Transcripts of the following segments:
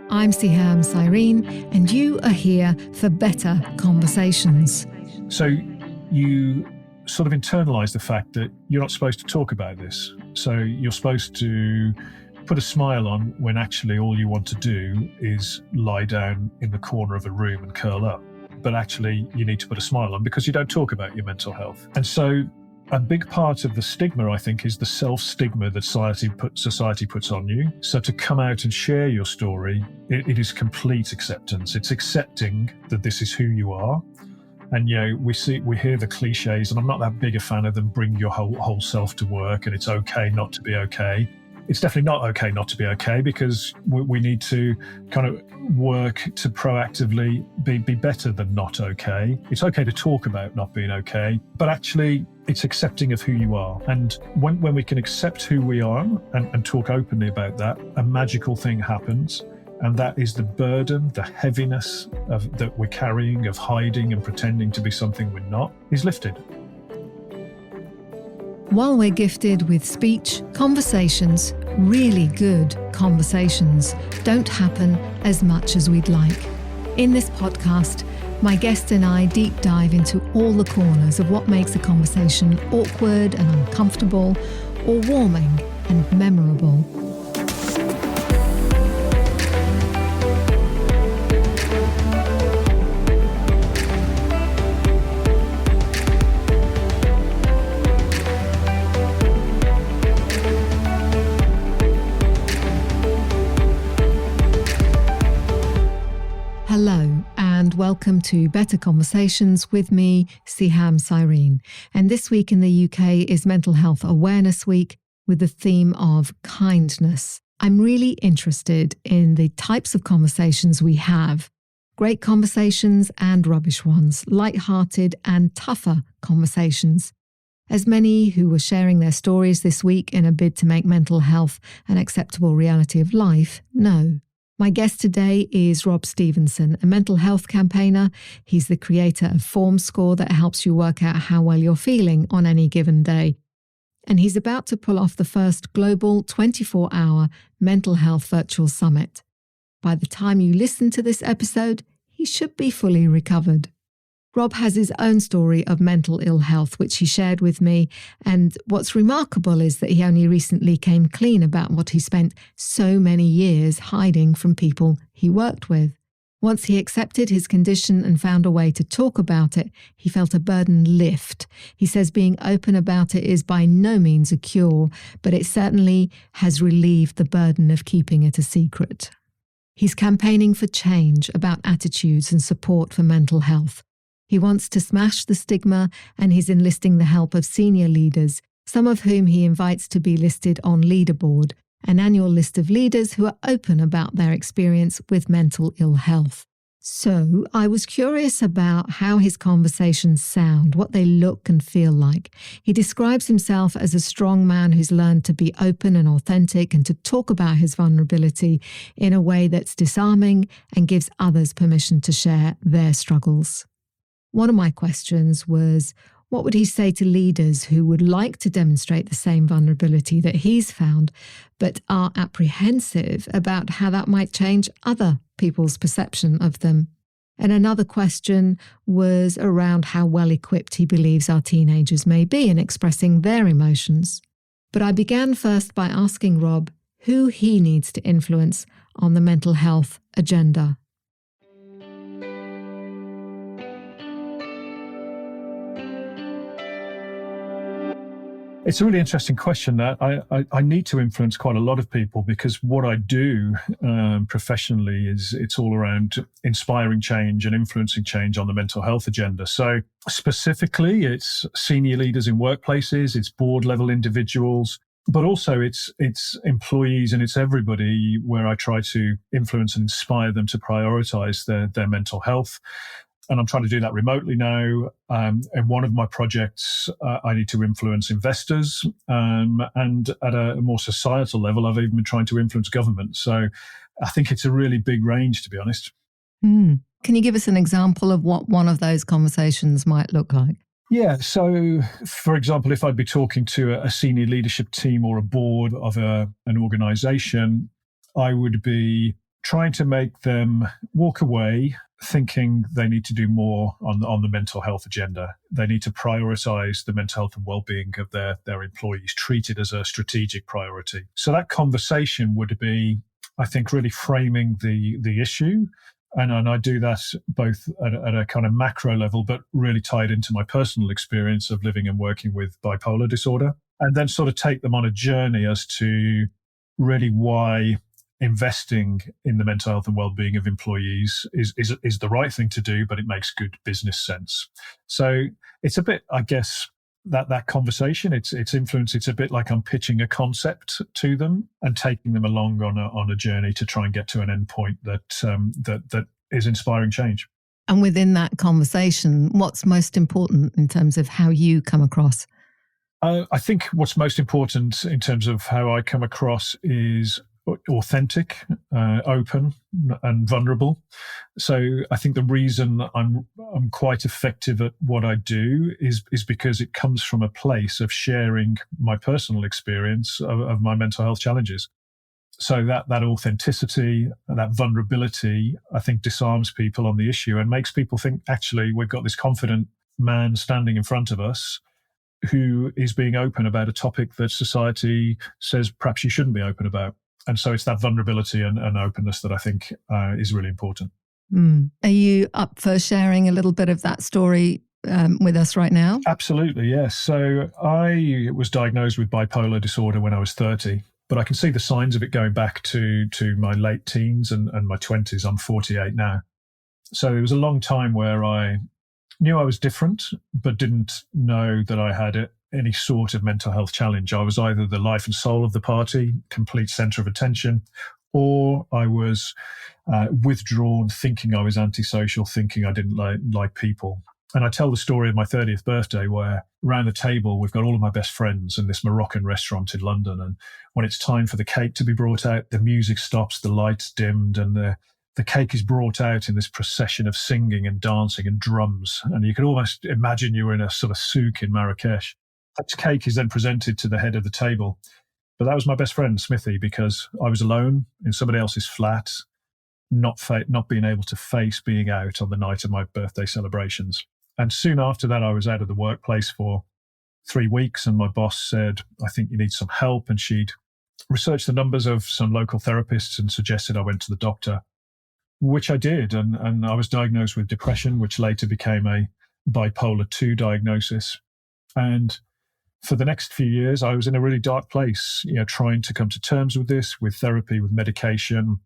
I'm Sehaam, Cyrene, and you are here for better conversations. So you sort of internalise the fact that you're not supposed to talk about this. So you're supposed to put a smile on when actually all you want to do is lie down in the corner of a room and curl up. But actually you need to put a smile on because you don't talk about your mental health. And so a big part of the stigma, I think, is the self-stigma that society puts on you. So to come out and share your story, it is complete acceptance. It's accepting that this is who you are. And we hear the cliches, and I'm not that big a fan of them. Bring your whole self to work, and it's okay not to be okay. It's definitely not okay not to be okay, because we need to kind of work to proactively be better than not okay. It's okay to talk about not being okay, but actually it's accepting of who you are. And when we can accept who we are and talk openly about that, a magical thing happens. And that is the burden, the heaviness that we're carrying of hiding and pretending to be something we're not, is lifted. While we're gifted with speech, conversations, really good conversations, don't happen as much as we'd like. In this podcast, my guest and I deep dive into all the corners of what makes a conversation awkward and uncomfortable, or warming and memorable. Hello and welcome to Better Conversations with me, Sehaam Cyrene. And this week in the UK is Mental Health Awareness Week with the theme of kindness. I'm really interested in the types of conversations we have. Great conversations and rubbish ones, light-hearted and tougher conversations. As many who were sharing their stories this week in a bid to make mental health an acceptable reality of life know. My guest today is Rob Stephenson, a mental health campaigner. He's the creator of FormScore that helps you work out how well you're feeling on any given day. And he's about to pull off the first global 24-hour mental health virtual summit. By the time you listen to this episode, he should be fully recovered. Rob has his own story of mental ill health, which he shared with me. And what's remarkable is that he only recently came clean about what he spent so many years hiding from people he worked with. Once he accepted his condition and found a way to talk about it, he felt a burden lift. He says being open about it is by no means a cure, but it certainly has relieved the burden of keeping it a secret. He's campaigning for change about attitudes and support for mental health. He wants to smash the stigma, and he's enlisting the help of senior leaders, some of whom he invites to be listed on LeaderBoard, an annual list of leaders who are open about their experience with mental ill health. So I was curious about how his conversations sound, what they look and feel like. He describes himself as a strong man who's learned to be open and authentic and to talk about his vulnerability in a way that's disarming and gives others permission to share their struggles. One of my questions was, what would he say to leaders who would like to demonstrate the same vulnerability that he's found, but are apprehensive about how that might change other people's perception of them? And another question was around how well equipped he believes our teenagers may be in expressing their emotions. But I began first by asking Rob who he needs to influence on the mental health agenda. It's a really interesting question. That I need to influence quite a lot of people, because what I do professionally it's all around inspiring change and influencing change on the mental health agenda. So specifically, it's senior leaders in workplaces, it's board level individuals, but also it's employees, and it's everybody, where I try to influence and inspire them to prioritize their mental health. And I'm trying to do that remotely now. And one of my projects, I need to influence investors. And at a more societal level, I've even been trying to influence government. So I think it's a really big range, to be honest. Can you give us an example of what one of those conversations might look like? Yeah. So, for example, if I'd be talking to a senior leadership team or a board of an organization, I would be trying to make them walk away thinking they need to do more on the mental health agenda. They need to prioritize the mental health and well-being of their employees, treat it as a strategic priority. So that conversation would be, I think, really framing the issue. And I do that both at a kind of macro level, but really tied into my personal experience of living and working with bipolar disorder. And then sort of take them on a journey as to really why investing in the mental health and well-being of employees is the right thing to do, but it makes good business sense. So it's a bit, I guess, that conversation, it's influence. It's a bit like I'm pitching a concept to them and taking them along on a journey to try and get to an endpoint that is inspiring change. And within that conversation, what's most important in terms of how you come across? I think what's most important in terms of how I come across is authentic, open, and vulnerable. So I think the reason I'm quite effective at what I do is because it comes from a place of sharing my personal experience of my mental health challenges. So that authenticity, that vulnerability, I think disarms people on the issue and makes people think, actually, we've got this confident man standing in front of us who is being open about a topic that society says perhaps you shouldn't be open about. And so it's that vulnerability and openness that I think is really important. Are you up for sharing a little bit of that story with us right now? Absolutely, yes. So I was diagnosed with bipolar disorder when I was 30, but I can see the signs of it going back to my late teens and my 20s. I'm 48 now. So it was a long time where I knew I was different, but didn't know that I had any sort of mental health challenge. I was either the life and soul of the party, complete center of attention, or I was withdrawn, thinking I was antisocial, thinking I didn't like people. And I tell the story of my 30th birthday where around the table, we've got all of my best friends in this Moroccan restaurant in London. And when it's time for the cake to be brought out, the music stops, the lights dimmed, and the cake is brought out in this procession of singing and dancing and drums. And you can almost imagine you were in a sort of souk in Marrakesh. That cake is then presented to the head of the table. But that was my best friend, Smithy, because I was alone in somebody else's flat, not being able to face being out on the night of my birthday celebrations. And soon after that, I was out of the workplace for 3 weeks, and my boss said, I think you need some help. And she'd researched the numbers of some local therapists and suggested I went to the doctor, which I did. And I was diagnosed with depression, which later became a bipolar 2 diagnosis. And for the next few years, I was in a really dark place, trying to come to terms with this, with therapy, with medication.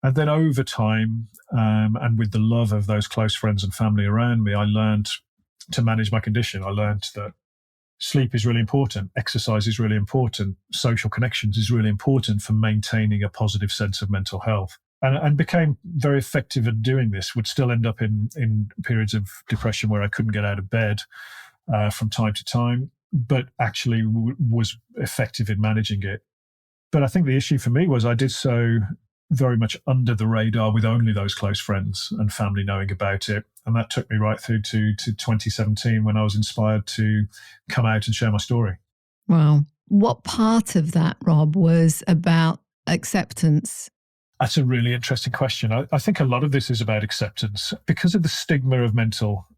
And then over time, and with the love of those close friends and family around me, I learned to manage my condition. I learned that sleep is really important, exercise is really important, social connections is really important for maintaining a positive sense of mental health. And became very effective at doing this. Would still end up in periods of depression where I couldn't get out of bed from time to time, but actually was effective in managing it. But I think the issue for me was I did so very much under the radar with only those close friends and family knowing about it. And that took me right through to 2017 when I was inspired to come out and share my story. Wow. What part of that, Rob, was about acceptance? That's a really interesting question. I think a lot of this is about acceptance because of the stigma of mental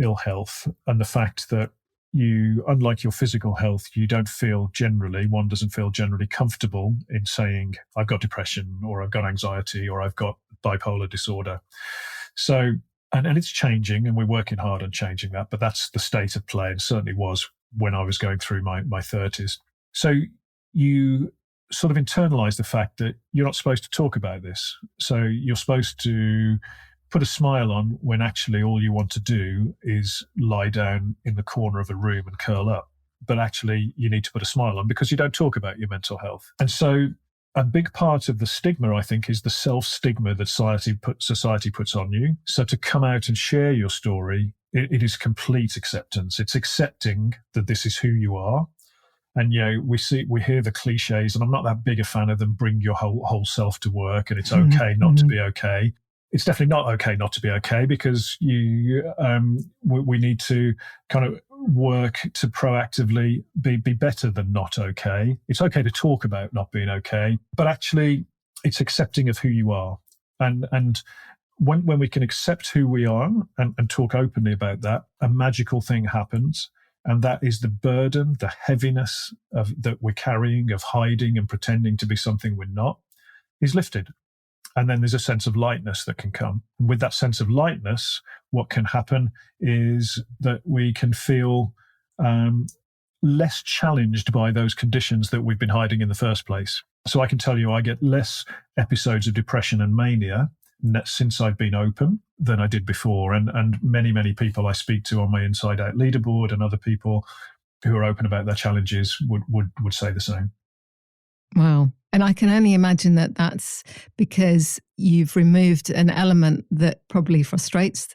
ill health and the fact that you, unlike your physical health, one doesn't feel generally comfortable in saying, I've got depression or I've got anxiety or I've got bipolar disorder. So, and it's changing and we're working hard on changing that, but that's the state of play and certainly was when I was going through my 30s. So you sort of internalize the fact that you're not supposed to talk about this. So you're supposed to put a smile on when actually all you want to do is lie down in the corner of a room and curl up. But actually you need to put a smile on because you don't talk about your mental health. And so a big part of the stigma, I think, is the self-stigma that society puts on you. So to come out and share your story, it is complete acceptance. It's accepting that this is who you are. And, we hear the cliches, and I'm not that big a fan of them, bring your whole self to work and it's okay not to be okay. It's definitely not okay not to be okay because we need to kind of work to proactively be better than not okay. It's okay to talk about not being okay, but actually it's accepting of who you are. And when we can accept who we are and talk openly about that, a magical thing happens. And that is the burden, the heaviness that we're carrying of hiding and pretending to be something we're not, is lifted. And then there's a sense of lightness that can come. And with that sense of lightness, what can happen is that we can feel less challenged by those conditions that we've been hiding in the first place. So I can tell you I get less episodes of depression and mania since I've been open than I did before. And many, many people I speak to on my Inside Out LeaderBoard and other people who are open about their challenges would say the same. Wow. And I can only imagine that that's because you've removed an element that probably frustrates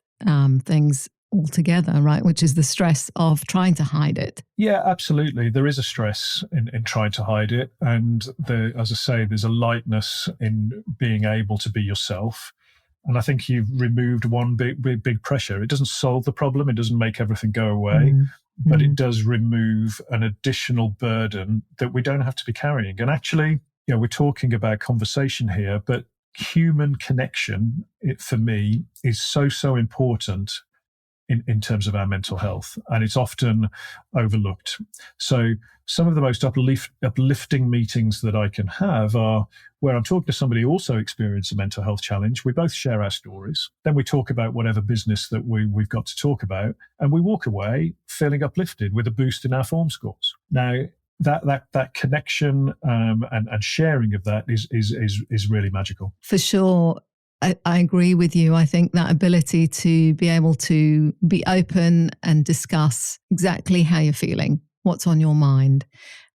things altogether, right? Which is the stress of trying to hide it. Yeah, absolutely. There is a stress in trying to hide it. And as I say, there's a lightness in being able to be yourself. And I think you've removed one big pressure. It doesn't solve the problem. It doesn't make everything go away. But it does remove an additional burden that we don't have to be carrying. And actually, we're talking about conversation here, but human connection, for me, is so important in terms of our mental health. And it's often overlooked. So some of the most uplifting meetings that I can have are where I'm talking to somebody who also experienced a mental health challenge. We both share our stories. Then we talk about whatever business that we've got to talk about. And we walk away feeling uplifted with a boost in our FormScores. Now, that connection and sharing of that is really magical. For sure. I agree with you. I think that ability to be able to be open and discuss exactly how you're feeling, what's on your mind.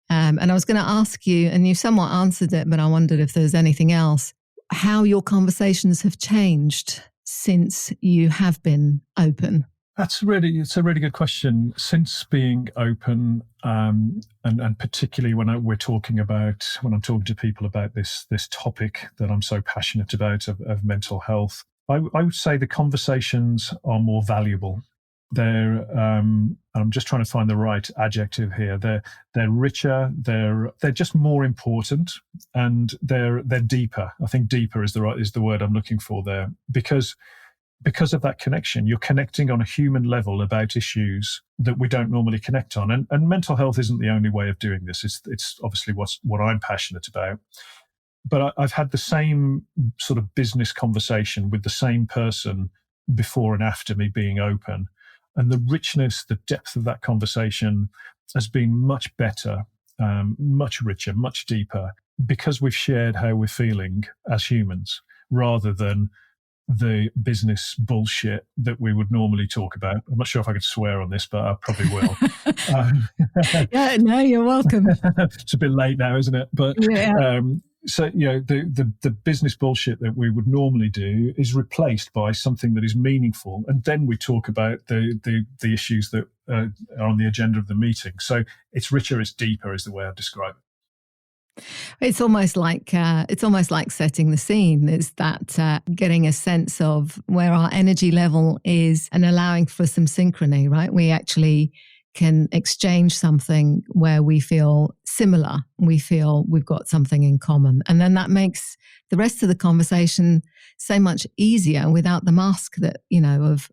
And I was going to ask you, and you somewhat answered it, but I wondered if there's anything else, how your conversations have changed since you have been open. It's a really good question. Since being open, and particularly when I'm talking to people about this topic that I'm so passionate about of mental health, I would say the conversations are more valuable. I'm just trying to find the right adjective here. They're richer. They're just more important, and they're deeper. I think deeper is the word I'm looking for there, because of that connection. You're connecting on a human level about issues that we don't normally connect on. And mental health isn't the only way of doing this. It's obviously what I'm passionate about. But I've had the same sort of business conversation with the same person before and after me being open. And the richness, the depth of that conversation has been much better, much richer, much deeper, because we've shared how we're feeling as humans, rather than the business bullshit that we would normally talk about. I'm not sure if I could swear on this, but I probably will. Yeah, no, you're welcome. It's a bit late now, isn't it? But yeah. So the business bullshit that we would normally do is replaced by something that is meaningful, and then we talk about the issues that are on the agenda of the meeting. So it's richer, it's deeper, is the way I describe it. It's almost like setting the scene. It's that getting a sense of where our energy level is and allowing for some synchrony, right? We actually can exchange something where we feel similar. We feel we've got something in common. And then that makes the rest of the conversation so much easier without the mask that,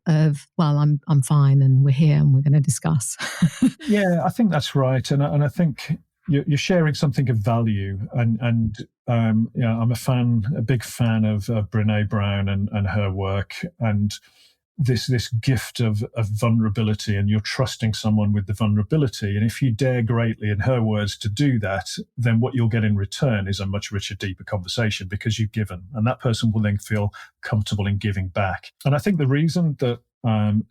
of well, I'm fine and we're here and we're going to discuss. Yeah, I think that's right. And I think you're sharing something of value, and I'm a big fan of Brené Brown and her work, and this gift of vulnerability, and you're trusting someone with the vulnerability. And if you dare greatly, in her words, to do that, then what you'll get in return is a much richer, deeper conversation, because you've given, and that person will then feel comfortable in giving back. And I think the reason that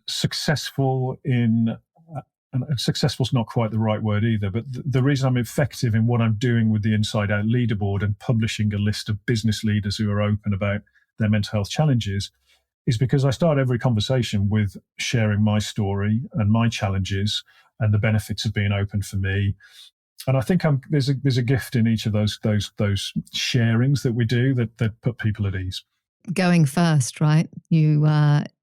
successful is not quite the right word either, but the reason I'm effective in what I'm doing with the Inside Out LeaderBoard and publishing a list of business leaders who are open about their mental health challenges is because I start every conversation with sharing my story and my challenges and the benefits of being open for me. And I think there's a gift in each of those sharings that we do that put people at ease. Going first, right? You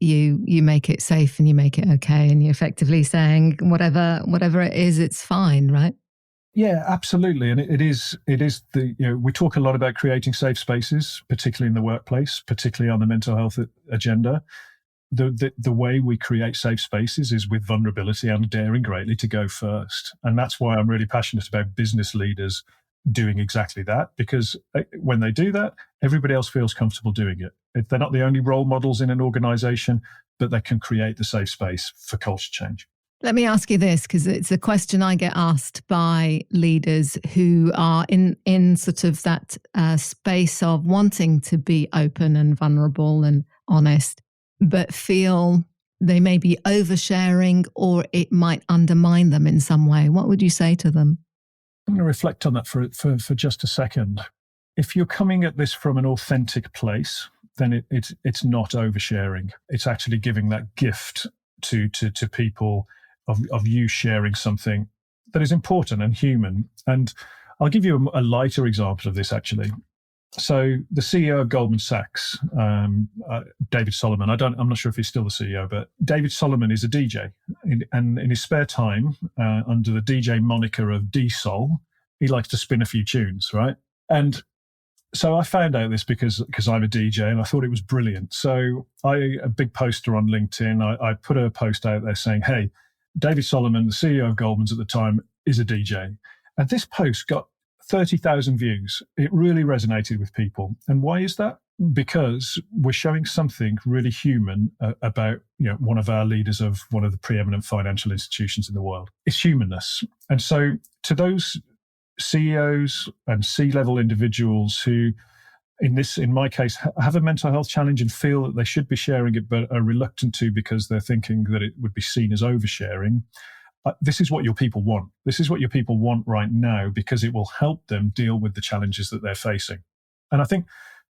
make it safe and you make it okay, and you're effectively saying whatever it is, it's fine, right? Yeah, absolutely. And it is we talk a lot about creating safe spaces, particularly in the workplace, particularly on the mental health agenda. The way we create safe spaces is with vulnerability and daring greatly to go first. And that's why I'm really passionate about business leaders doing exactly that, because when they do that, everybody else feels comfortable doing it. They're not the only role models in an organization, but they can create the safe space for culture change. Let me ask you this, because it's a question I get asked by leaders who are in sort of that space of wanting to be open and vulnerable and honest, but feel they may be oversharing or it might undermine them in some way. What would you say to them? I'm going to reflect on that for just a second. If you're coming at this from an authentic place, then it's not oversharing. It's actually giving that gift to people of you sharing something that is important and human. And I'll give you a lighter example of this, actually. So the CEO of Goldman Sachs, David Solomon, I'm not sure if he's still the CEO, but David Solomon is a DJ. And in his spare time, under the DJ moniker of D-Sol, he likes to spin a few tunes, right? And so I found out this because I'm a DJ and I thought it was brilliant. So a big poster on LinkedIn, I put a post out there saying, hey, David Solomon, the CEO of Goldman's at the time, is a DJ. And this post got 30,000 views. It really resonated with people. And why is that? Because we're showing something really human about one of our leaders of one of the preeminent financial institutions in the world. It's humanness. And so to those CEOs and C-level individuals who, in my case, have a mental health challenge and feel that they should be sharing it but are reluctant to because they're thinking that it would be seen as oversharing, this is what your people want. This is what your people want right now because it will help them deal with the challenges that they're facing. And I think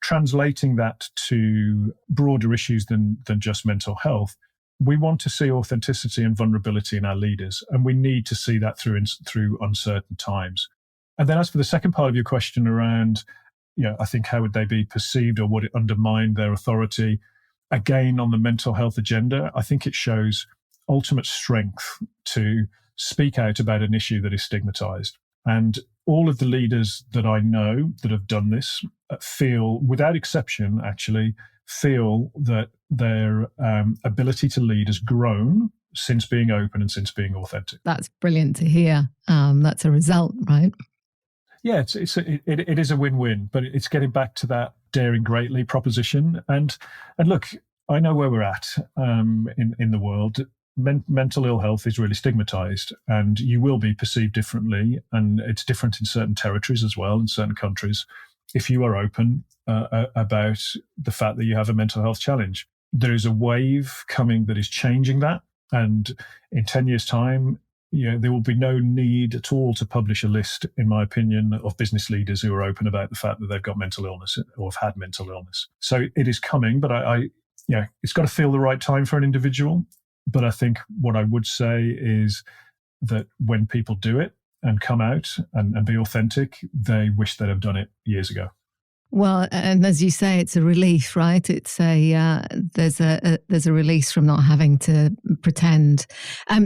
translating that to broader issues than just mental health, we want to see authenticity and vulnerability in our leaders, and we need to see that through uncertain times. And then as for the second part of your question around, I think how would they be perceived or would it undermine their authority? Again, on the mental health agenda, I think it shows ultimate strength to speak out about an issue that is stigmatized. And all of the leaders that I know that have done this feel, without exception, actually, feel that their ability to lead has grown since being open and since being authentic. That's brilliant to hear. That's a result, right? Yeah, it is a win-win, but it's getting back to that daring greatly proposition. And look, I know where we're at in the world. Mental ill health is really stigmatized, and you will be perceived differently, and it's different in certain territories as well, in certain countries, if you are open about the fact that you have a mental health challenge. There is a wave coming that is changing that, and in 10 years' time, there will be no need at all to publish a list, in my opinion, of business leaders who are open about the fact that they've got mental illness or have had mental illness. So it is coming, but it's got to feel the right time for an individual. But I think what I would say is that when people do it and come out and be authentic, they wish they'd have done it years ago. Well, and as you say, it's a relief, right? It's there's a release from not having to pretend.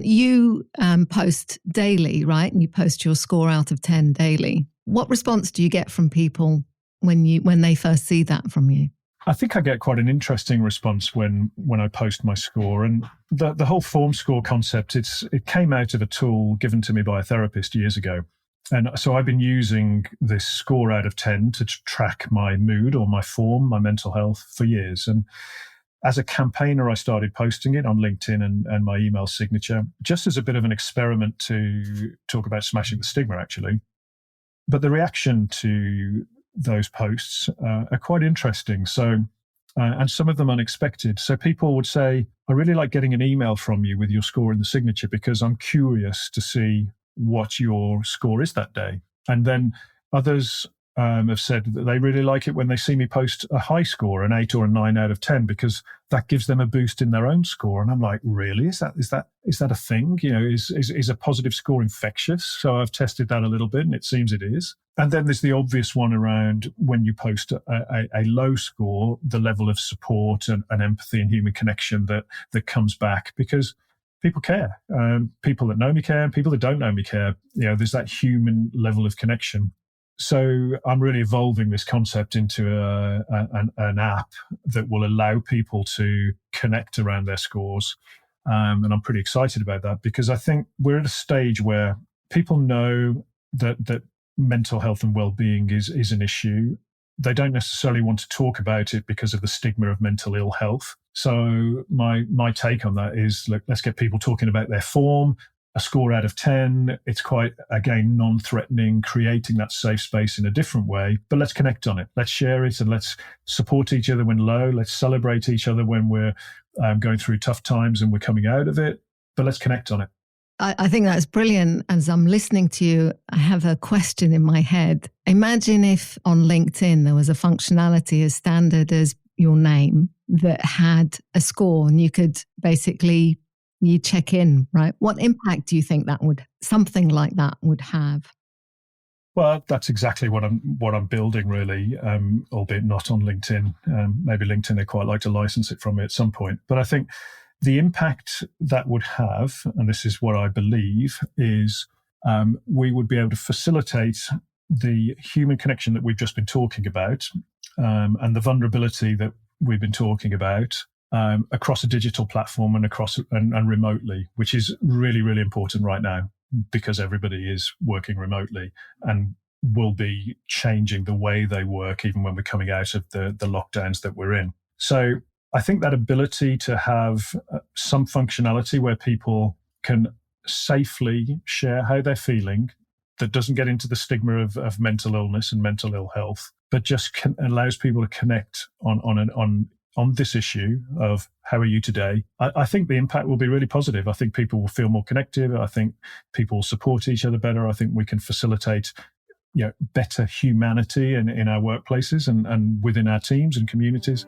You post daily, right? And you post your score out of 10 daily. What response do you get from people when they first see that from you? I think I get quite an interesting response when I post my score. And the whole FormScore concept, it came out of a tool given to me by a therapist years ago. And so I've been using this score out of 10 to track my mood or my form, my mental health for years. And as a campaigner, I started posting it on LinkedIn and my email signature, just as a bit of an experiment to talk about smashing the stigma, actually. But the reaction to those posts are quite interesting. So, and some of them unexpected. So people would say, I really like getting an email from you with your score in the signature because I'm curious to see what your score is that day. And then others have said that they really like it when they see me post a high score, an 8 or a 9 out of 10, because that gives them a boost in their own score. And I'm like, really? Is that a thing? Is a positive score infectious? So I've tested that a little bit, and it seems it is. And then there's the obvious one around when you post a low score, the level of support and empathy and human connection that comes back, because people care. People that know me care, and people that don't know me care. There's that human level of connection. So I'm really evolving this concept into an app that will allow people to connect around their scores. And I'm pretty excited about that, because I think we're at a stage where people know that mental health and well-being is an issue. They don't necessarily want to talk about it because of the stigma of mental ill health. So my take on that is, look, let's get people talking about their form. A score out of 10, it's quite, again, non-threatening, creating that safe space in a different way. But let's connect on it. Let's share it, and let's support each other when low. Let's celebrate each other when we're going through tough times and we're coming out of it. But let's connect on it. I think that's brilliant. As I'm listening to you, I have a question in my head. Imagine if on LinkedIn there was a functionality as standard as your name that had a score, and you could basically, you check in, right? What impact do you think something like that would have? Well, that's exactly what I'm building, really, albeit not on LinkedIn. Maybe LinkedIn, they quite like to license it from me at some point. But I think the impact that would have, and this is what I believe, is we would be able to facilitate the human connection that we've just been talking about, and the vulnerability that we've been talking about across a digital platform and remotely, which is really, really important right now, because everybody is working remotely and will be changing the way they work even when we're coming out of the lockdowns that we're in. So I think that ability to have some functionality where people can safely share how they're feeling, that doesn't get into the stigma of mental illness and mental ill health, but just allows people to connect on this issue of how are you today. I think the impact will be really positive. I think people will feel more connected. I think people will support each other better. I think we can facilitate better humanity in our workplaces and within our teams and communities.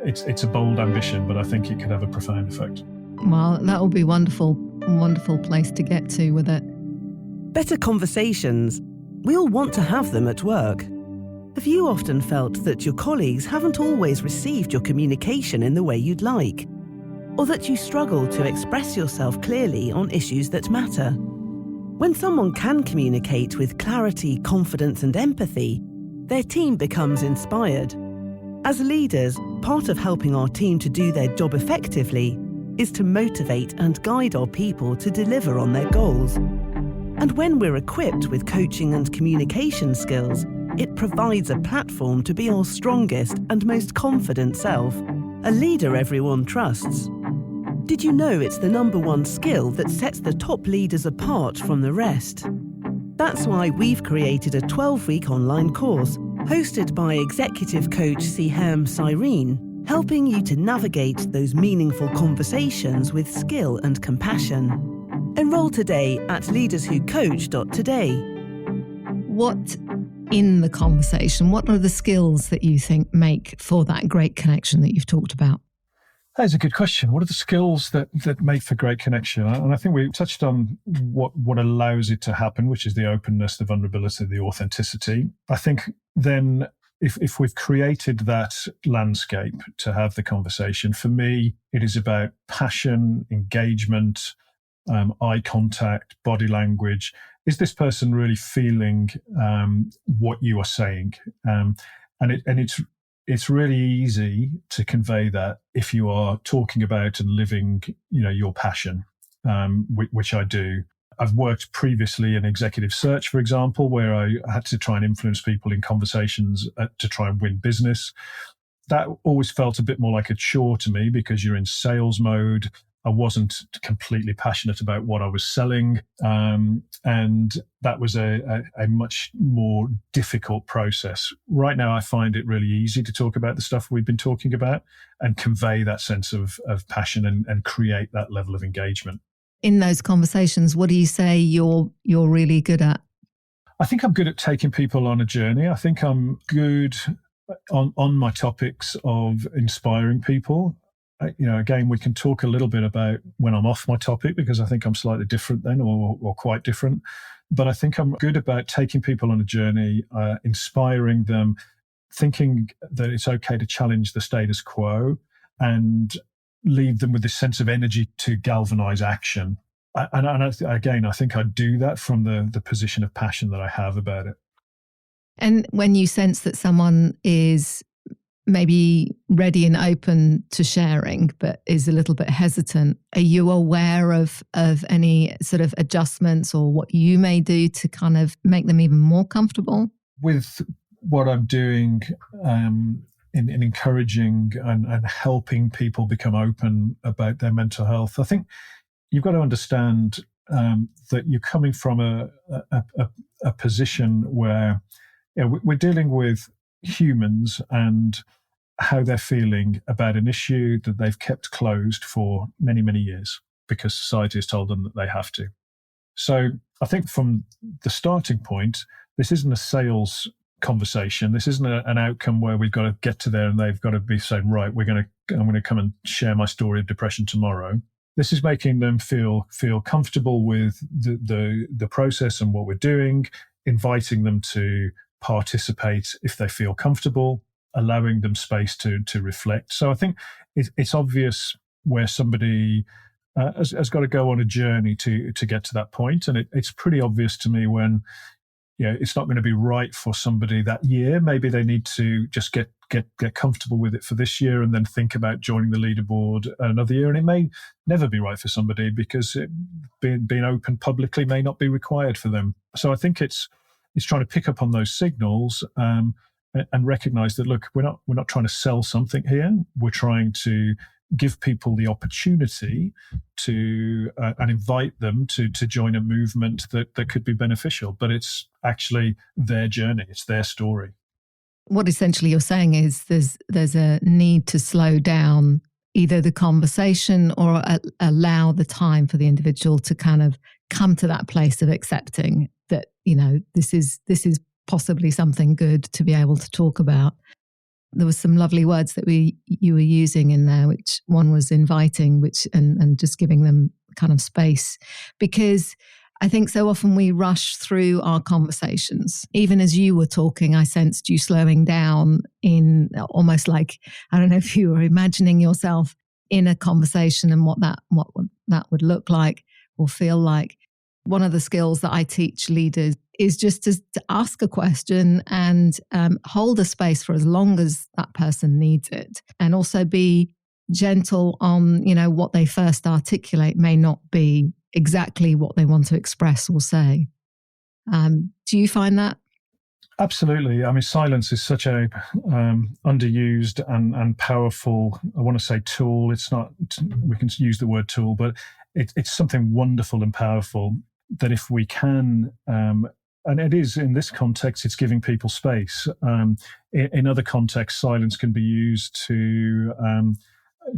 It's a bold ambition, but I think it could have a profound effect. Well, that will be wonderful place to get to with it. Better conversations. We all want to have them at work. Have you often felt that your colleagues haven't always received your communication in the way you'd like? Or that you struggle to express yourself clearly on issues that matter? When someone can communicate with clarity, confidence, and empathy, their team becomes inspired. As leaders, part of helping our team to do their job effectively is to motivate and guide our people to deliver on their goals. And when we're equipped with coaching and communication skills, it provides a platform to be our strongest and most confident self, a leader everyone trusts. Did you know it's the #1 skill that sets the top leaders apart from the rest? That's why we've created a 12-week online course hosted by executive coach Sehaam Cyrene, helping you to navigate those meaningful conversations with skill and compassion. Enroll today at leaderswhocoach.today. What in the conversation, what are the skills that you think make for that great connection that you've talked about? That's a good question. What are the skills that make for great connection? And I think we touched on what allows it to happen, which is the openness, the vulnerability, the authenticity. I think then if we've created that landscape to have the conversation, for me, it is about passion, engagement, eye contact, body language. Is this person really feeling what you are saying? And it's really easy to convey that if you are talking about and living, your passion, which I do. I've worked previously in executive search, for example, where I had to try and influence people in conversations to try and win business. That always felt a bit more like a chore to me because you're in sales mode. I wasn't completely passionate about what I was selling. And that was a much more difficult process. Right now, I find it really easy to talk about the stuff we've been talking about and convey that sense of passion and create that level of engagement. In those conversations, what do you say you're really good at? I think I'm good at taking people on a journey. I think I'm good on my topics of inspiring people. Again, we can talk a little bit about when I'm off my topic, because I think I'm slightly different then or quite different. But I think I'm good about taking people on a journey, inspiring them, thinking that it's okay to challenge the status quo and leave them with this sense of energy to galvanize action. Again, I think I do that from the position of passion that I have about it. And when you sense that someone is maybe ready and open to sharing, but is a little bit hesitant, are you aware of any sort of adjustments or what you may do to kind of make them even more comfortable? With what I'm doing in encouraging and helping people become open about their mental health, I think you've got to understand that you're coming from a position where we're dealing with humans and how they're feeling about an issue that they've kept closed for many, many years because society has told them that they have to. So I think from the starting point, this isn't a sales conversation. This isn't an outcome where we've got to get to there and they've got to be saying, right, I'm going to come and share my story of depression tomorrow. This is making them feel comfortable with the process and what we're doing, inviting them to participate if they feel comfortable, allowing them space to reflect. So I think it's obvious where somebody has got to go on a journey to get to that point. And it's pretty obvious to me when it's not going to be right for somebody that year. Maybe they need to just get comfortable with it for this year and then think about joining the LeaderBoard another year. And it may never be right for somebody because being open publicly may not be required for them. So I think it's trying to pick up on those signals and recognize that, look, we're not trying to sell something here. We're trying to give people the opportunity to and invite them to join a movement that could be beneficial. But it's actually their journey. It's their story. What essentially you're saying is there's a need to slow down either the conversation or allow the time for the individual to kind of come to that place of accepting that, this is possibly something good to be able to talk about. There were some lovely words that you were using in there, which one was inviting, and just giving them kind of space, because I think so often we rush through our conversations. Even as you were talking, I sensed you slowing down in almost like, I don't know if you were imagining yourself in a conversation and what that would look like or feel like. One of the skills that I teach leaders is just to ask a question and hold a space for as long as that person needs it, and also be gentle on, what they first articulate may not be exactly what they want to express or say. Do you find that? Absolutely. I mean, silence is such a underused and powerful, I want to say tool. It's not, we can use the word tool, but it's something wonderful and powerful that if we can, and it is in this context, it's giving people space. In other contexts, silence can be used to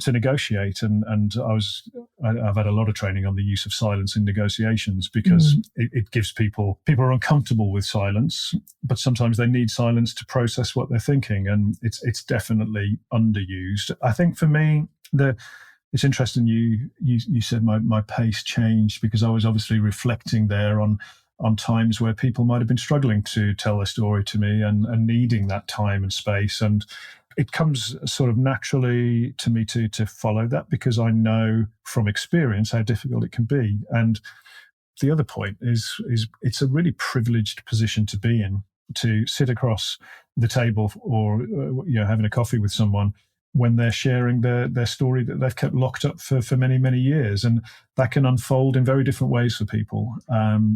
negotiate. And I've had a lot of training on the use of silence in negotiations because it gives people are uncomfortable with silence, but sometimes they need silence to process what they're thinking. And it's definitely underused. I think for me, it's interesting you said my pace changed because I was obviously reflecting there on times where people might have been struggling to tell their story to me and needing that time and space. And it comes sort of naturally to me to follow that because I know from experience how difficult it can be. And the other point is it's a really privileged position to be in, to sit across the table or having a coffee with someone when they're sharing their story that they've kept locked up for many, many years. And that can unfold in very different ways for people.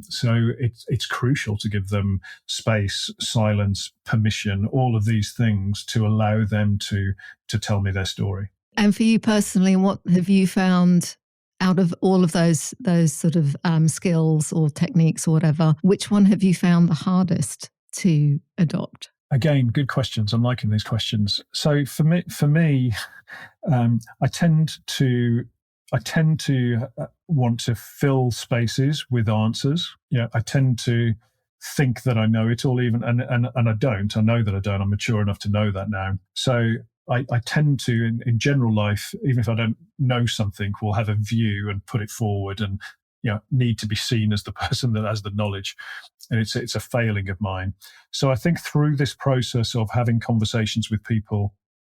So it's crucial to give them space, silence, permission, all of these things to allow them to tell me their story. And for you personally, what have you found out of all of those sort of skills or techniques or whatever, which one have you found the hardest to adopt? Again, good questions. I'm liking these questions. So for me, I tend to want to fill spaces with answers. I tend to think that I know it all, even and I don't. I know that I don't. I'm mature enough to know that now. So I tend to, in general life, even if I don't know something, will have a view and put it forward and need to be seen as the person that has the knowledge. And it's a failing of mine. So I think through this process of having conversations with people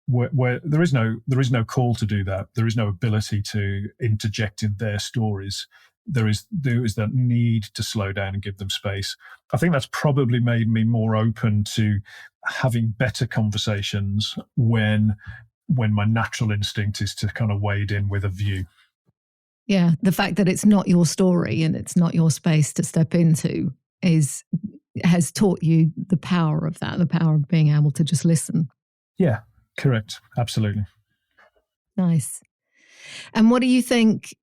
where there is no call to do that. There is no ability to interject in their stories. There is that need to slow down and give them space. I think that's probably made me more open to having better conversations when my natural instinct is to kind of wade in with a view. Yeah, the fact that it's not your story and it's not your space to step into has taught you the power of that, the power of being able to just listen. Yeah, correct. Absolutely. Nice. And what do you think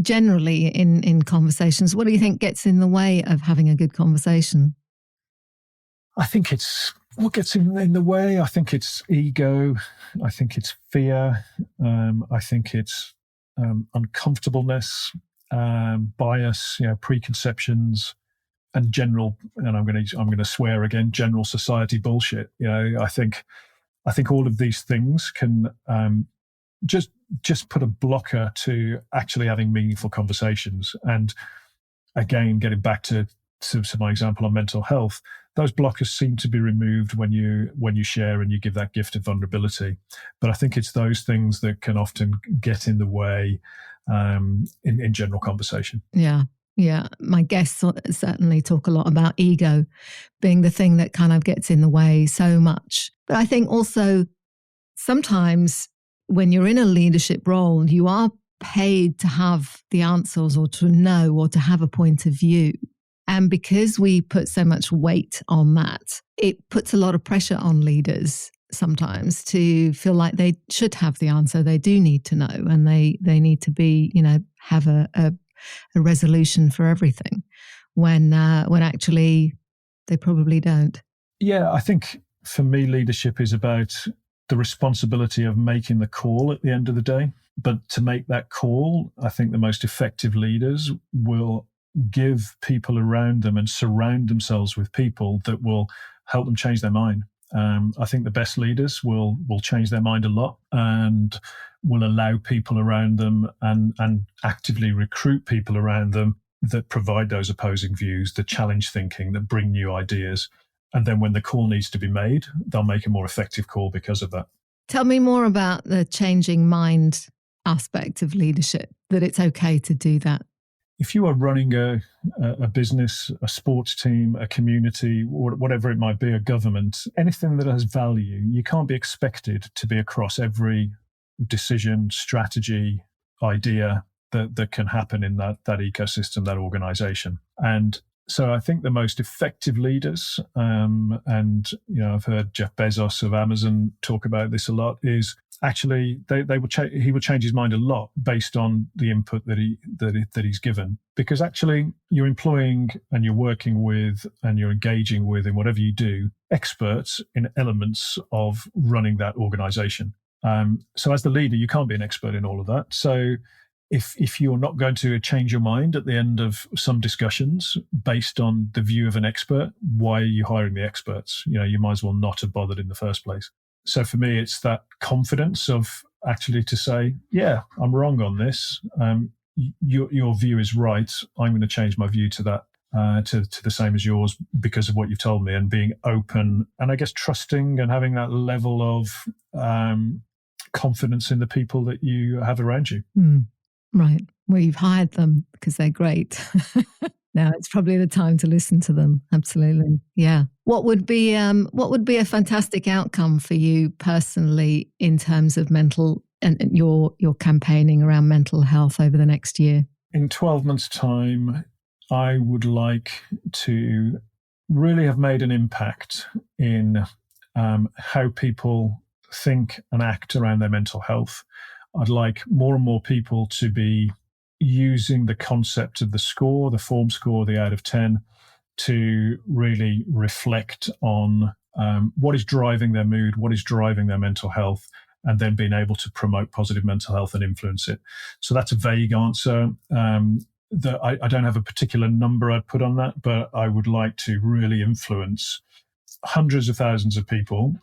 generally in conversations, what do you think gets in the way of having a good conversation? I think it's what gets in the way. I think it's ego. I think it's fear. I think it's uncomfortableness, bias, preconceptions, and general. And I'm going to swear again. General society bullshit. I think all of these things can just put a blocker to actually having meaningful conversations. And again, getting back to my example on mental health, those blockers seem to be removed when you share and you give that gift of vulnerability. But I think it's those things that can often get in the way in general conversation. Yeah. My guests certainly talk a lot about ego being the thing that kind of gets in the way so much. But I think also sometimes when you're in a leadership role, you are paid to have the answers or to know or to have a point of view. And because we put so much weight on that, it puts a lot of pressure on leaders sometimes to feel like they should have the answer. They do need to know, and they need to be, have a resolution for everything when actually they probably don't. Yeah, I think for me, leadership is about the responsibility of making the call at the end of the day. But to make that call, I think the most effective leaders will give people around them and surround themselves with people that will help them change their mind. I think the best leaders will change their mind a lot and will allow people around them and actively recruit people around them that provide those opposing views, that challenge thinking, that bring new ideas. And then when the call needs to be made, they'll make a more effective call because of that. Tell me more about the changing mind aspect of leadership, that it's okay to do that. If you are running a business, a sports team, a community, whatever it might be, a government, anything that has value, you can't be expected to be across every decision, strategy, idea that can happen in that ecosystem, that organization. And so I think the most effective leaders, and I've heard Jeff Bezos of Amazon talk about this a lot, is actually he will change his mind a lot based on the input that he's given, because actually you're employing and you're working with and you're engaging with, in whatever you do, experts in elements of running that organization. So as the leader, you can't be an expert in all of that. So if you're not going to change your mind at the end of some discussions based on the view of an expert, why are you hiring the experts? You might as well not have bothered in the first place. So for me, it's that confidence of actually to say, yeah, I'm wrong on this. Your view is right. I'm going to change my view to that, to the same as yours because of what you've told me, and being open and I guess trusting and having that level of confidence in the people that you have around you. Right. Well, you've hired them because they're great. Now it's probably the time to listen to them. Absolutely. Yeah. What would be a fantastic outcome for you personally in terms of mental and your campaigning around mental health over the next year? In 12 months' time, I would like to really have made an impact in how people think and act around their mental health. I'd like more and more people to be using the concept of the score, the FormScore, the out of 10, to really reflect on what is driving their mood, what is driving their mental health, and then being able to promote positive mental health and influence it. So that's a vague answer. I don't have a particular number I'd put on that, but I would like to really influence hundreds of thousands of people,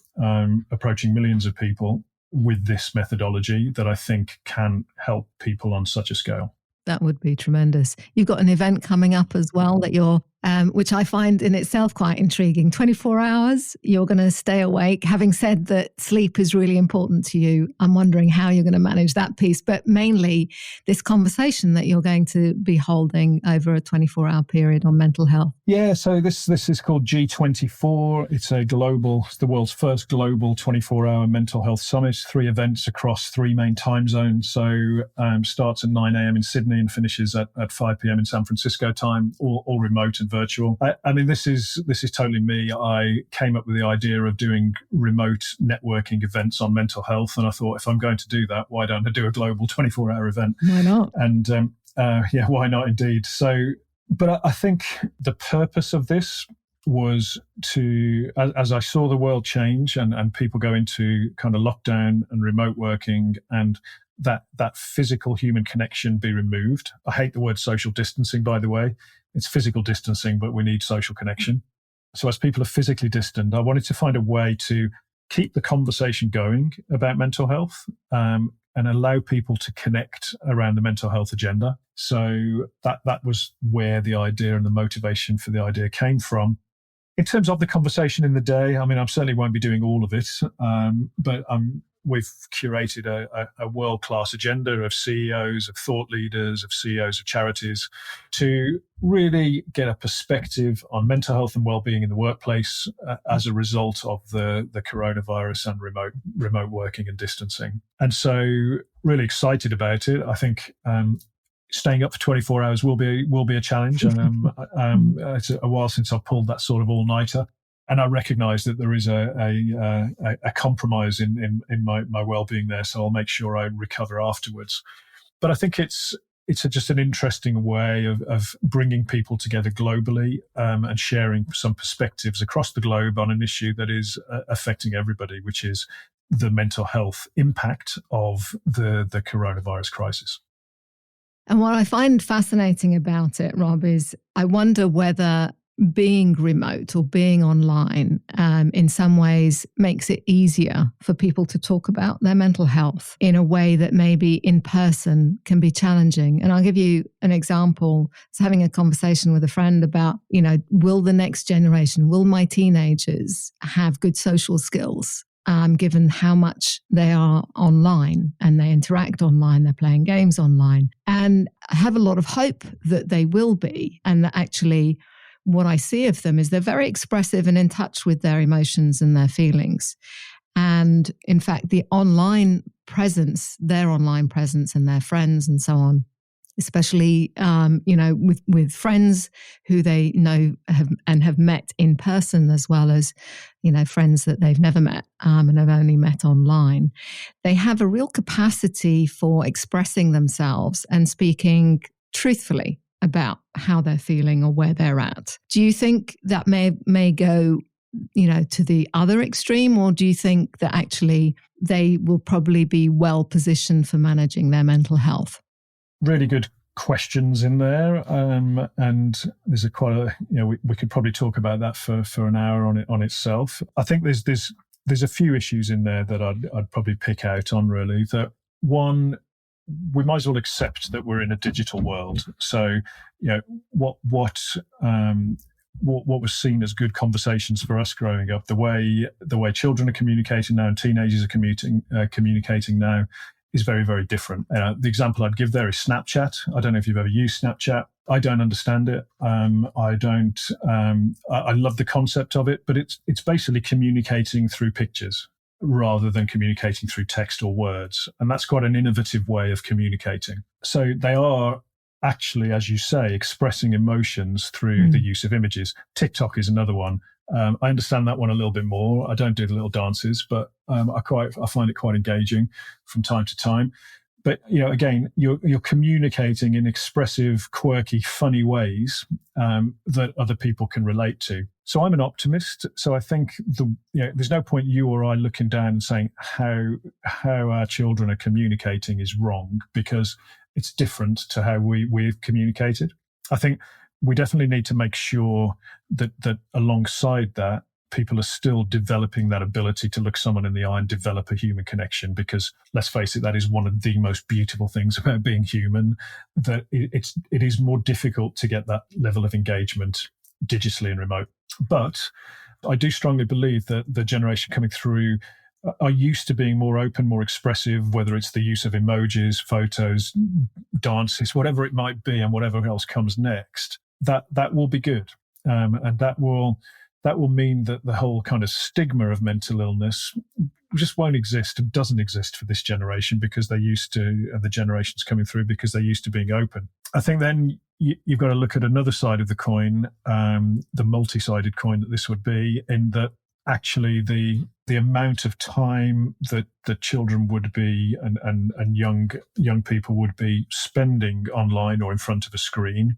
approaching millions of people, with this methodology that I think can help people on such a scale. That would be tremendous. You've got an event coming up as well that you're which I find in itself quite intriguing. 24 hours, you're going to stay awake. Having said that sleep is really important to you, I'm wondering how you're going to manage that piece, but mainly this conversation that you're going to be holding over a 24-hour period on mental health. Yeah, so this is called G24. It's the world's first global 24-hour mental health summit, 3 events across 3 main time zones. So starts at 9 a.m. in Sydney and finishes at 5 p.m. in San Francisco time, all remote and virtual. I mean, this is totally me. I came up with the idea of doing remote networking events on mental health, and I thought, if I'm going to do that, why don't I do a global 24-hour event? Why not? And yeah, why not indeed? So, but I think the purpose of this was to, as I saw the world change and people go into kind of lockdown and remote working, and that physical human connection be removed. I hate the word social distancing, by the way. It's physical distancing, but we need social connection. So as people are physically distant, I wanted to find a way to keep the conversation going about mental health and allow people to connect around the mental health agenda. So that was where the idea and the motivation for the idea came from. In terms of the conversation in the day, I mean, I certainly won't be doing all of it, but we've curated a world-class agenda of CEOs, of thought leaders, of CEOs of charities to really get a perspective on mental health and well-being in the workplace as a result of the coronavirus and remote working and distancing. And so really excited about it. I think staying up for 24 hours will be a challenge. And it's a while since I've pulled that sort of all-nighter. And I recognise that there is a compromise in my well-being there, so I'll make sure I recover afterwards. But I think it's just an interesting way of bringing people together globally and sharing some perspectives across the globe on an issue that is affecting everybody, which is the mental health impact of the coronavirus crisis. And what I find fascinating about it, Rob, is I wonder whether being remote or being online in some ways makes it easier for people to talk about their mental health in a way that maybe in person can be challenging. And I'll give you an example. I was having a conversation with a friend about, will the next generation, will my teenagers have good social skills? Given how much they are online and they interact online, they're playing games online. And I have a lot of hope that they will be, and that actually what I see of them is they're very expressive and in touch with their emotions and their feelings. And in fact, their online presence and their friends and so on, especially, with friends who they know have met in person, as well as, friends that they've never met and have only met online. They have a real capacity for expressing themselves and speaking truthfully about how they're feeling or where they're at. Do you think that may go, to the other extreme, or do you think that actually they will probably be well positioned for managing their mental health? Really good questions in there, and there's we could probably talk about that for an hour on itself. I think there's a few issues in there that I'd probably pick out on, really. That one, we might as well accept that we're in a digital world. So, what was seen as good conversations for us growing up, the way children are communicating now and teenagers are communicating now is very, very different. The example I'd give there is Snapchat. I don't know if you've ever used Snapchat. I don't understand it. I love the concept of it, but it's basically communicating through pictures rather than communicating through text or words. And that's quite an innovative way of communicating. So they are actually, as you say, expressing emotions through the use of images. TikTok is another one. I understand that one a little bit more. I don't do the little dances, but I find it quite engaging from time to time. But again, you're communicating in expressive, quirky, funny ways that other people can relate to. So I'm an optimist. So I think there's no point you or I looking down and saying how our children are communicating is wrong, because it's different to how we've communicated. I think we definitely need to make sure that alongside that, people are still developing that ability to look someone in the eye and develop a human connection, because let's face it, that is one of the most beautiful things about being human, that it is more difficult to get that level of engagement digitally and remote. But I do strongly believe that the generation coming through are used to being more open, more expressive, whether it's the use of emojis, photos, dances, whatever it might be, and whatever else comes next. That will be good, and that will mean that the whole kind of stigma of mental illness just won't exist and doesn't exist for this generation, because they're used to, and the generations coming through, because they're used to being open. I think then you've got to look at another side of the coin, the multi-sided coin that this would be, in that actually the amount of time that the children would be and young people would be spending online or in front of a screen,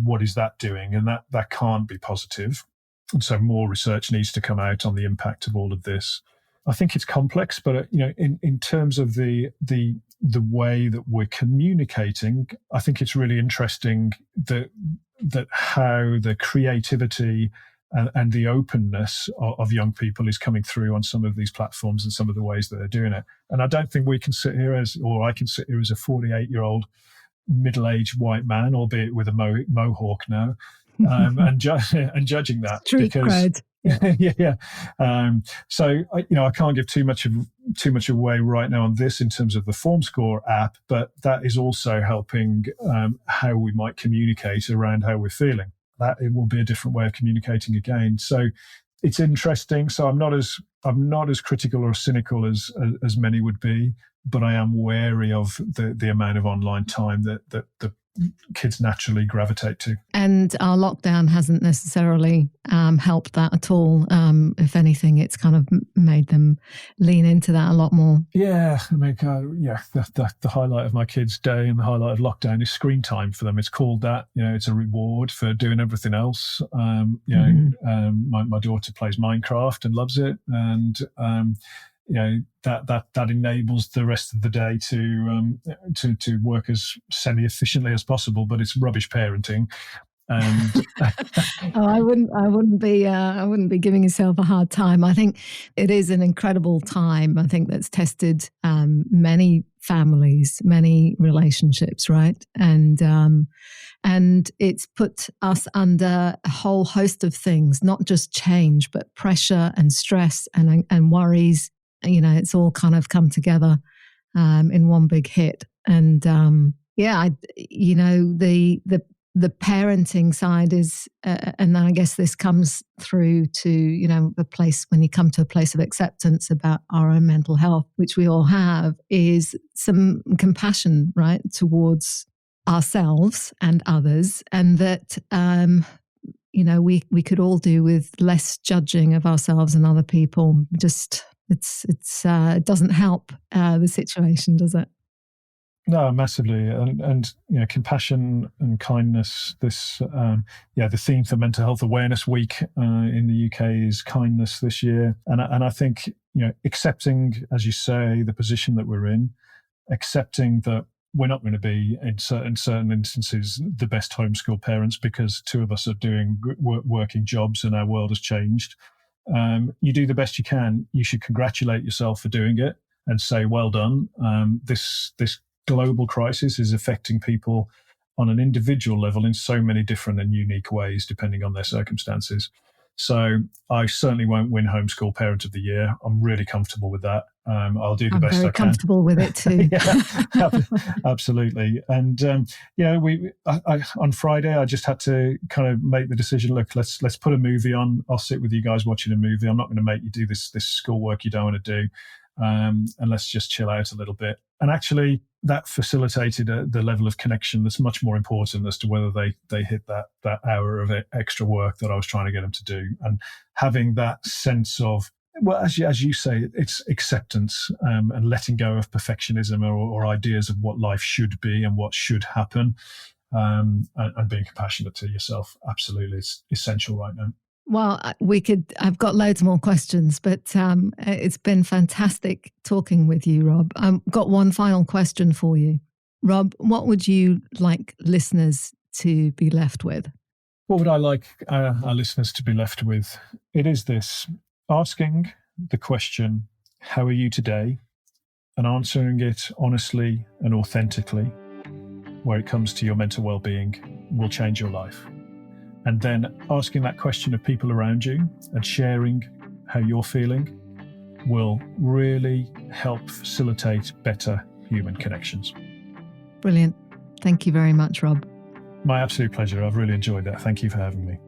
what is that doing? And that can't be positive. And so more research needs to come out on the impact of all of this. I think it's complex, but in terms of the way that we're communicating, I think it's really interesting that how the creativity and the openness of young people is coming through on some of these platforms and some of the ways that they're doing it. And I don't think we can sit here I can sit here as a 48-year-old middle-aged white man, albeit with a mohawk now, and judging that. Street cred. Yeah. So I can't give too much away right now on this in terms of the FormScore app, but that is also helping how we might communicate around how we're feeling. That it will be a different way of communicating again. So it's interesting. So I'm not as critical or cynical as many would be, but I am wary of the amount of online time that the kids naturally gravitate to. And our lockdown hasn't necessarily helped that at all. If anything, it's kind of made them lean into that a lot more. Yeah, I mean, the highlight of my kids' day and the highlight of lockdown is screen time for them. It's called that. It's a reward for doing everything else. My daughter plays Minecraft and loves it, and that enables the rest of the day to work as semi-efficiently as possible, but it's rubbish parenting. And I wouldn't be giving yourself a hard time. I think it is an incredible time. I think that's tested many families, many relationships, right? And it's put us under a whole host of things, not just change, but pressure and stress and worries. It's all kind of come together in one big hit. And the parenting side is, and I guess this comes through to, the place when you come to a place of acceptance about our own mental health, which we all have, is some compassion, right, towards ourselves and others. And that, we could all do with less judging of ourselves and other people. Just, it doesn't help the situation, does it? No, massively, and compassion and kindness. This, the theme for Mental Health Awareness Week in the UK is kindness this year, and I think accepting, as you say, the position that we're in, accepting that we're not going to be in certain instances the best homeschool parents because two of us are doing working jobs and our world has changed. You do the best you can. You should congratulate yourself for doing it and say, well done. This global crisis is affecting people on an individual level in so many different and unique ways, depending on their circumstances. So I certainly won't win Homeschool Parent of the Year. I'm really comfortable with that. I'll do the best I can. I'm very comfortable with it too. Yeah, absolutely. And on Friday, I just had to kind of make the decision. Look, let's put a movie on. I'll sit with you guys watching a movie. I'm not going to make you do this schoolwork you don't want to do. And let's just chill out a little bit. And actually, that facilitated the level of connection that's much more important as to whether they hit that hour of extra work that I was trying to get them to do. And having that sense of, well, as you say, it's acceptance and letting go of perfectionism or ideas of what life should be and what should happen, and being compassionate to yourself. Absolutely, it's essential right now. Well, I've got loads more questions, but it's been fantastic talking with you, Rob. I've got one final question for you. Rob, what would you like listeners to be left with? What would I like our listeners to be left with? It is this: asking the question, how are you today? And answering it honestly and authentically, where it comes to your mental well-being, will change your life. And then asking that question of people around you and sharing how you're feeling will really help facilitate better human connections. Brilliant. Thank you very much, Rob. My absolute pleasure. I've really enjoyed that. Thank you for having me.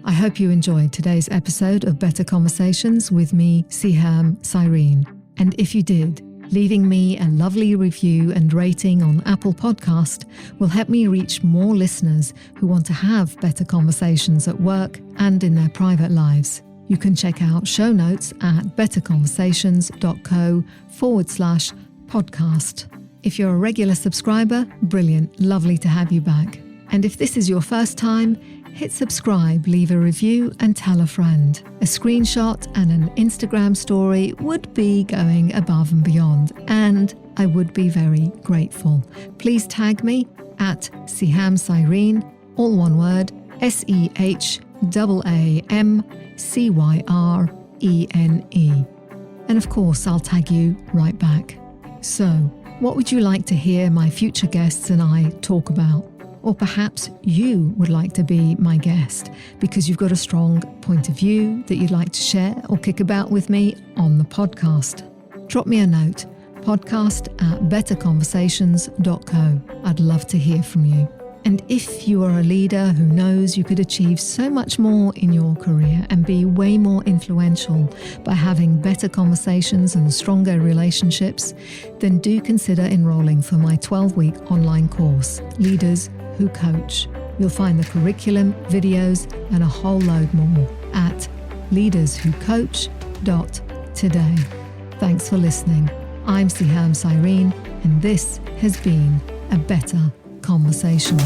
I hope you enjoyed today's episode of Better Conversations with me, Sehaam Cyrene. And if you did, leaving me a lovely review and rating on Apple Podcast will help me reach more listeners who want to have better conversations at work and in their private lives. You can check out show notes at betterconversations.co/podcast. If you're a regular subscriber, brilliant, lovely to have you back. And if this is your first time, hit subscribe, leave a review and tell a friend. A screenshot and an Instagram story would be going above and beyond, and I would be very grateful. Please tag me at Sehaam Cyrene, all one word, SEHAAMCYRENE. And of course, I'll tag you right back. So, what would you like to hear my future guests and I talk about? Or perhaps you would like to be my guest because you've got a strong point of view that you'd like to share or kick about with me on the podcast. Drop me a note, podcast@betterconversations.co. I'd love to hear from you. And if you are a leader who knows you could achieve so much more in your career and be way more influential by having better conversations and stronger relationships, then do consider enrolling for my 12-week online course, Leaders Who Coach. You'll find the curriculum, videos, and a whole load more at leaderswhocoach.today. Thanks for listening. I'm Sehaam Cyrene, and this has been A Better Conversation.